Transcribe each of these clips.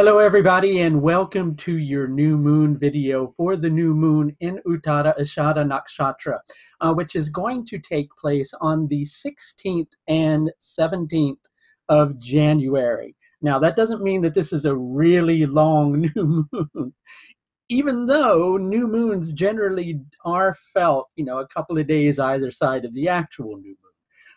Hello everybody, and welcome to your new moon video for the new moon in Uttara Ashadha Nakshatra, which is going to take place on the 16th and 17th of January. Now, that doesn't mean that this is a really long new moon, even though new moons generally are felt, a couple of days either side of the actual new moon.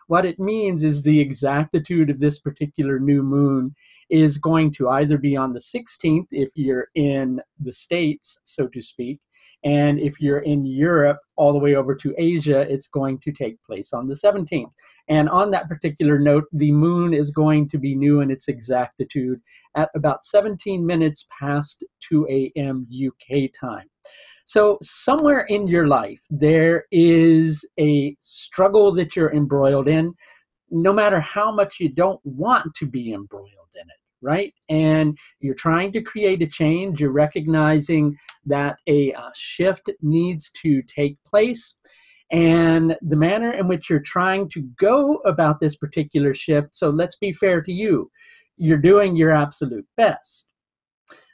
What it means is the exactitude of this particular new moon is going to either be on the 16th if you're in the States, so to speak, and if you're in Europe all the way over to Asia, it's going to take place on the 17th. And on that particular note, the moon is going to be new in its exactitude at about 17 minutes past 2 a.m. UK time. So somewhere in your life, there is a struggle that you're embroiled in, no matter how much you don't want to be embroiled in it, right? And you're trying to create a change. You're recognizing that a shift needs to take place. And the manner in which you're trying to go about this particular shift, so let's be fair to you, you're doing your absolute best.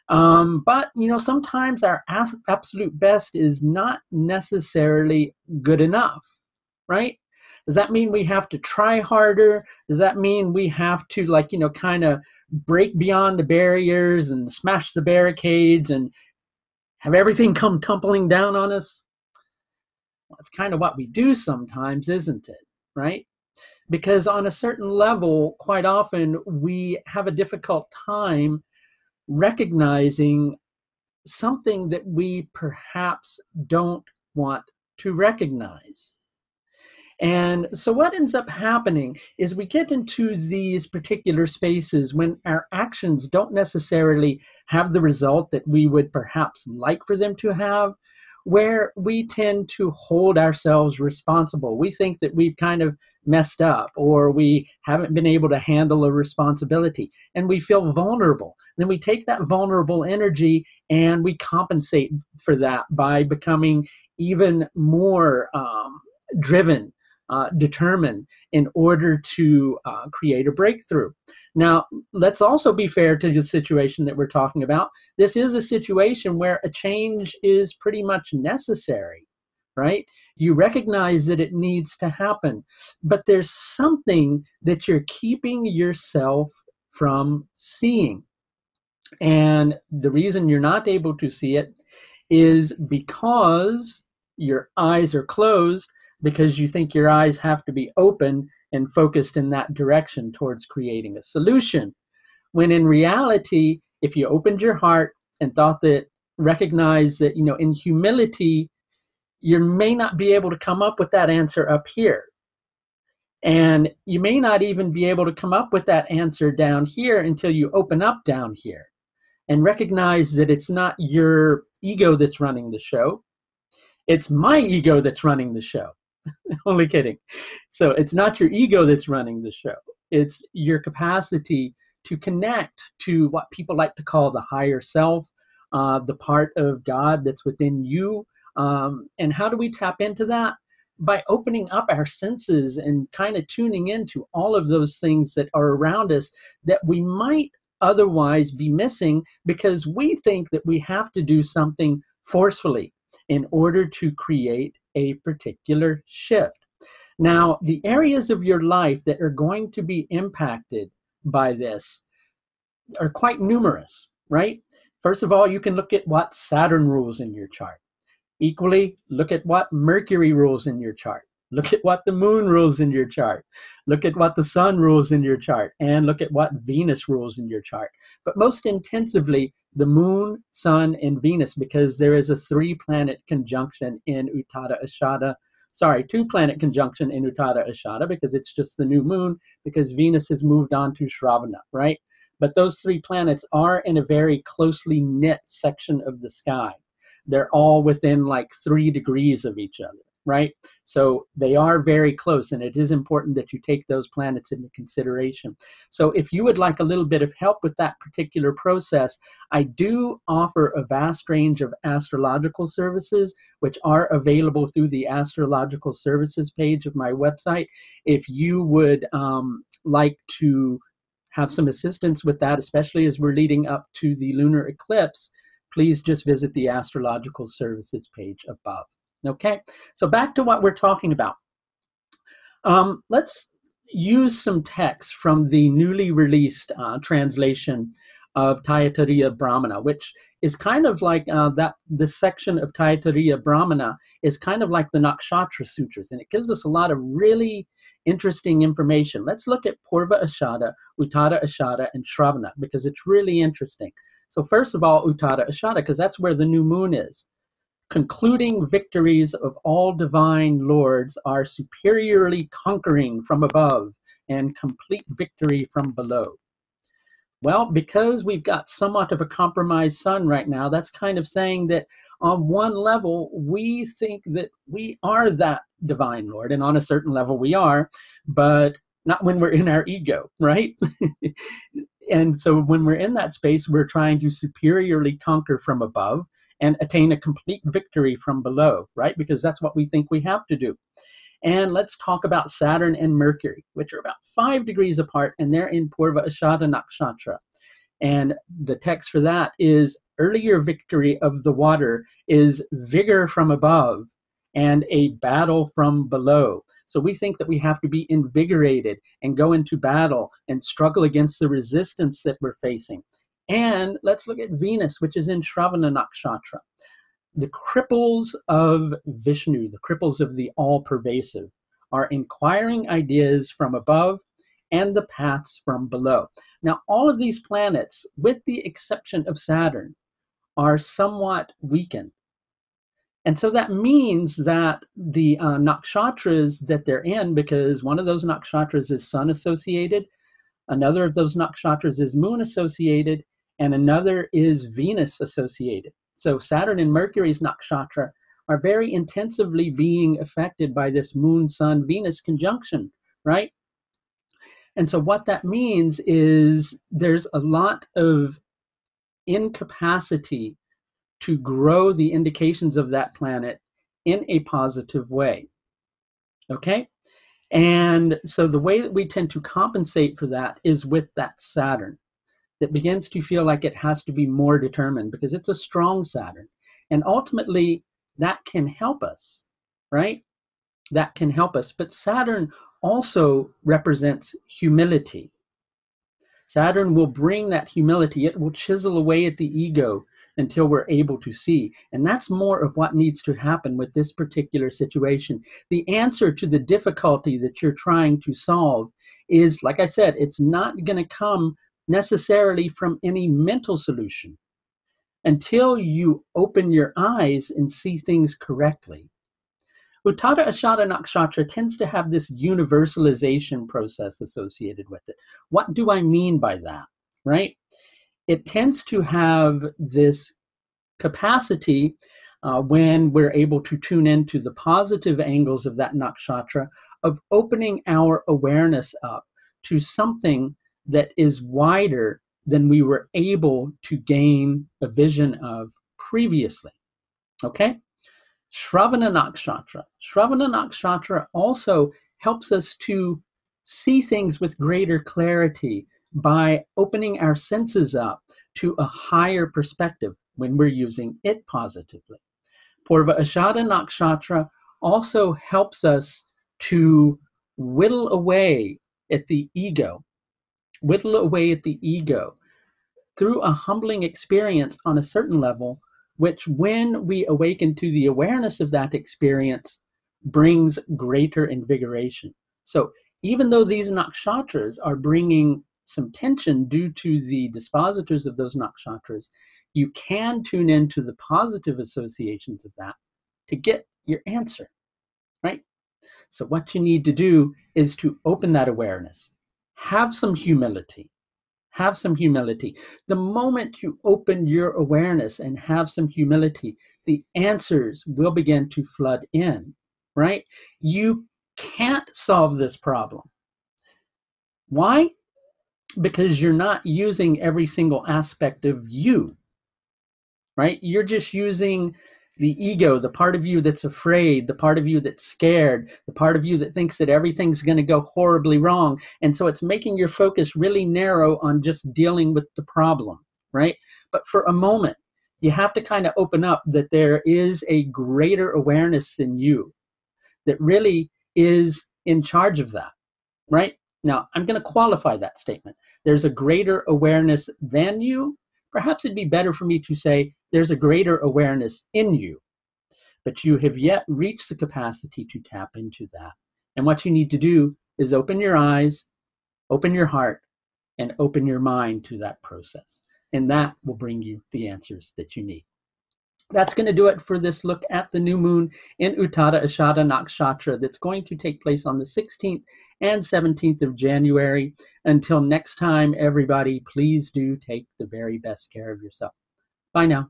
But, sometimes our absolute best is not necessarily good enough, right? Does that mean we have to try harder? Does that mean we have to, kind of break beyond the barriers and smash the barricades and have everything come tumbling down on us? Well, it's kind of what we do sometimes, isn't it, right? Because on a certain level, quite often, we have a difficult time recognizing something that we perhaps don't want to recognize. And so what ends up happening is we get into these particular spaces when our actions don't necessarily have the result that we would perhaps like for them to have, where we tend to hold ourselves responsible. We think that we've kind of messed up, or we haven't been able to handle a responsibility, and we feel vulnerable. Then we take that vulnerable energy and we compensate for that by becoming even more driven, determined in order to create a breakthrough. Now, let's also be fair to the situation that we're talking about. This is a situation where a change is pretty much necessary, right? You recognize that it needs to happen, but there's something that you're keeping yourself from seeing. And the reason you're not able to see it is because your eyes are closed, because you think your eyes have to be open and focused in that direction towards creating a solution. When in reality, if you opened your heart and recognized that, in humility, you may not be able to come up with that answer up here. And you may not even be able to come up with that answer down here until you open up down here and recognize that it's not your ego that's running the show. It's my ego that's running the show. Only kidding. So it's not your ego that's running the show. It's your capacity to connect to what people like to call the higher self, the part of God that's within you. And how do we tap into that? By opening up our senses and kind of tuning into all of those things that are around us that we might otherwise be missing because we think that we have to do something forcefully in order to create a particular shift. Now, the areas of your life that are going to be impacted by this are quite numerous, right? First of all, you can look at what Saturn rules in your chart. Equally, look at what Mercury rules in your chart. Look at what the moon rules in your chart. Look at what the sun rules in your chart. And look at what Venus rules in your chart. But most intensively, the moon, sun, and Venus, because there is a 3-planet conjunction in Uttara Ashadha. Sorry, 2-planet conjunction in Uttara Ashadha because it's just the new moon, because Venus has moved on to Shravana, right? But those 3 planets are in a very closely knit section of the sky. They're all within 3 degrees of each other, right? So they are very close, and it is important that you take those planets into consideration. So if you would like a little bit of help with that particular process, I do offer a vast range of astrological services, which are available through the astrological services page of my website. If you would like to have some assistance with that, especially as we're leading up to the lunar eclipse, please just visit the astrological services page above. Okay, so back to what we're talking about. Let's use some text from the newly released translation of Taittiriya Brahmana, which is kind of like this section of Taittiriya Brahmana is kind of like the Nakshatra Sutras, and it gives us a lot of really interesting information. Let's look at Purva Ashadha, Uttara Ashadha, and Shravana, because it's really interesting. So first of all, Uttara Ashadha, because that's where the new moon is. Concluding victories of all divine lords are superiorly conquering from above and complete victory from below. Well, because we've got somewhat of a compromised sun right now, that's kind of saying that on one level, we think that we are that divine lord, and on a certain level we are, but not when we're in our ego, right? And so when we're in that space, we're trying to superiorly conquer from above and attain a complete victory from below, right? Because that's what we think we have to do. And let's talk about Saturn and Mercury, which are about 5 degrees apart, and they're in Purva Ashadha Nakshatra. And the text for that is earlier victory of the water is vigor from above and a battle from below. So we think that we have to be invigorated and go into battle and struggle against the resistance that we're facing. And let's look at Venus, which is in Shravana Nakshatra. The cripples of Vishnu, the cripples of the all-pervasive, are inquiring ideas from above and the paths from below. Now, all of these planets, with the exception of Saturn, are somewhat weakened. And so that means that the nakshatras that they're in, because one of those nakshatras is sun associated, another of those nakshatras is moon associated, and another is Venus associated. So Saturn and Mercury's nakshatra are very intensively being affected by this moon-sun-Venus conjunction, right? And so what that means is there's a lot of incapacity to grow the indications of that planet in a positive way, okay? And so the way that we tend to compensate for that is with that Saturn that begins to feel like it has to be more determined because it's a strong Saturn. And ultimately, that can help us, right? That can help us. But Saturn also represents humility. Saturn will bring that humility. It will chisel away at the ego until we're able to see. And that's more of what needs to happen with this particular situation. The answer to the difficulty that you're trying to solve is, like I said, it's not going to come necessarily from any mental solution until you open your eyes and see things correctly. Uttara Ashadha Nakshatra tends to have this universalization process associated with it. What do I mean by that, right? It tends to have this capacity when we're able to tune into the positive angles of that nakshatra of opening our awareness up to something that is wider than we were able to gain a vision of previously, okay? Shravana Nakshatra. Shravana Nakshatra also helps us to see things with greater clarity by opening our senses up to a higher perspective when we're using it positively. Purva Ashadha Nakshatra also helps us to whittle away at the ego through a humbling experience on a certain level, which when we awaken to the awareness of that experience brings greater invigoration. So even though these nakshatras are bringing some tension due to the dispositors of those nakshatras, you can tune into the positive associations of that to get your answer, right? So what you need to do is to open that awareness, have some humility. Have some humility. The moment you open your awareness and have some humility, the answers will begin to flood in, right? You can't solve this problem. Why? Because you're not using every single aspect of you, right? You're just using the ego, the part of you that's afraid, the part of you that's scared, the part of you that thinks that everything's going to go horribly wrong. And so it's making your focus really narrow on just dealing with the problem, right? But for a moment, you have to kind of open up that there is a greater awareness than you that really is in charge of that, right? Now, I'm going to qualify that statement. There's a greater awareness than you. Perhaps it'd be better for me to say there's a greater awareness in you, but you have yet reached the capacity to tap into that. And what you need to do is open your eyes, open your heart, and open your mind to that process. And that will bring you the answers that you need. That's going to do it for this look at the new moon in Uttara Ashadha Nakshatra that's going to take place on the 16th and 17th of January. Until next time, everybody, please do take the very best care of yourself. Bye now.